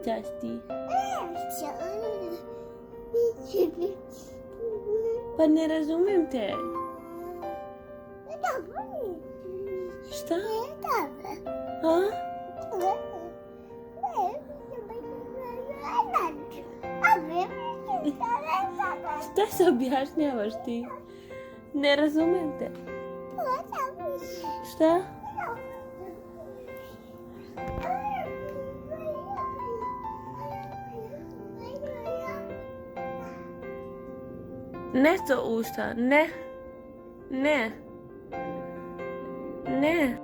जास्ती Pa ne razumem te. Šta? A? Šta se objašnjavaš ti? Ne razumem te. Šta? Nešto usta, ne. Ne. Ne.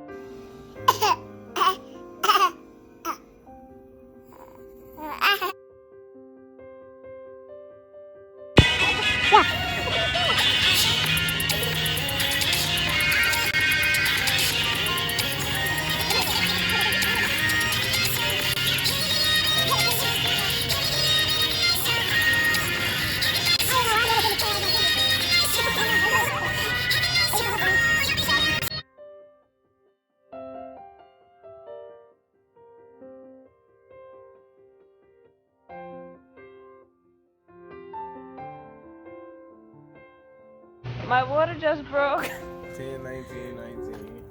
My water just broke. 10, 19, 19.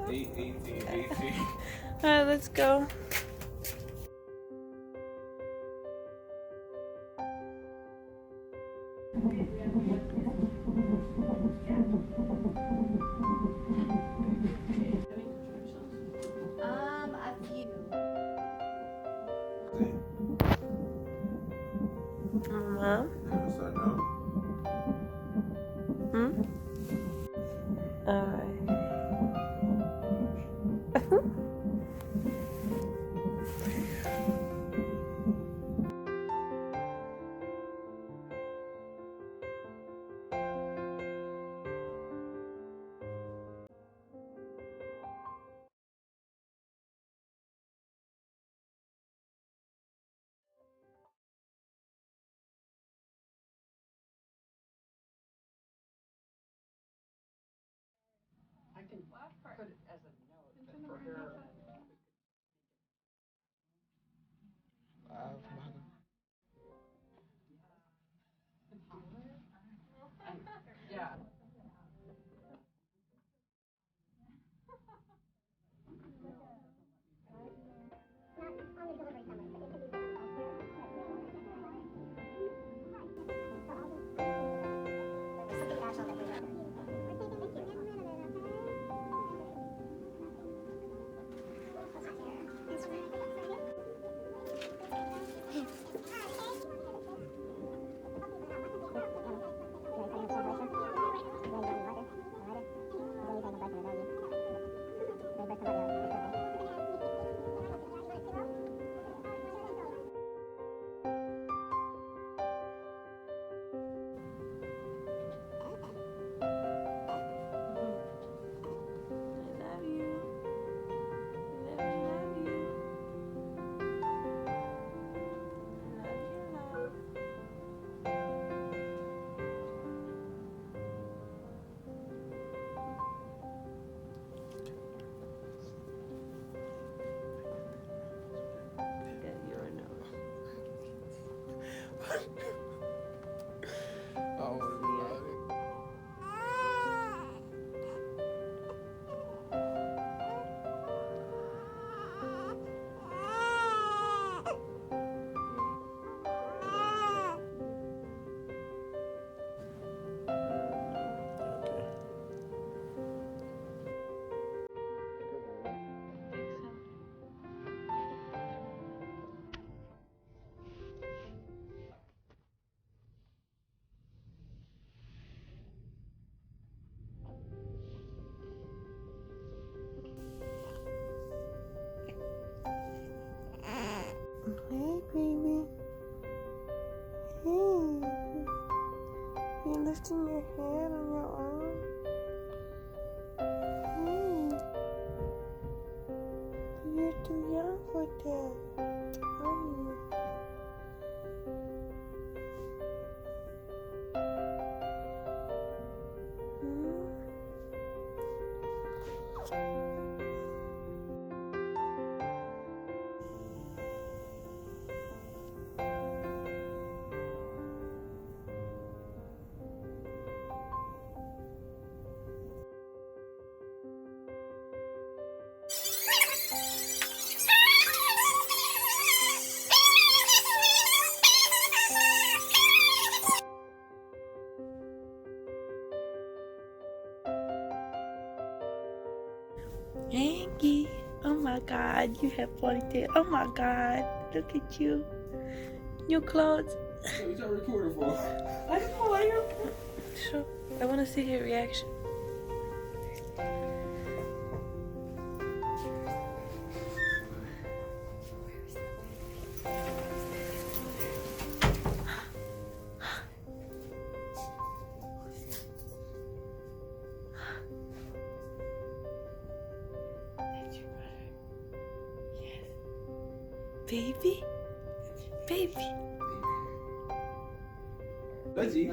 8, 18, 18. Alright, let's go. A few. Mom? Yeah, start now. Alright. I can put it as a note, but for her. 5, mother. Yeah. Oh, love it. Hey, baby. Hey. You're lifting your head on your arm. Hey. You're too young for that. Aren't you? Nikki. Oh my God, you have ponytail. Oh my God, look at you. New clothes. What y'all recording for? I don't know why you're. Sure. I want to see her reaction. That's your brother. Yes. Baby? Baby. Reggie.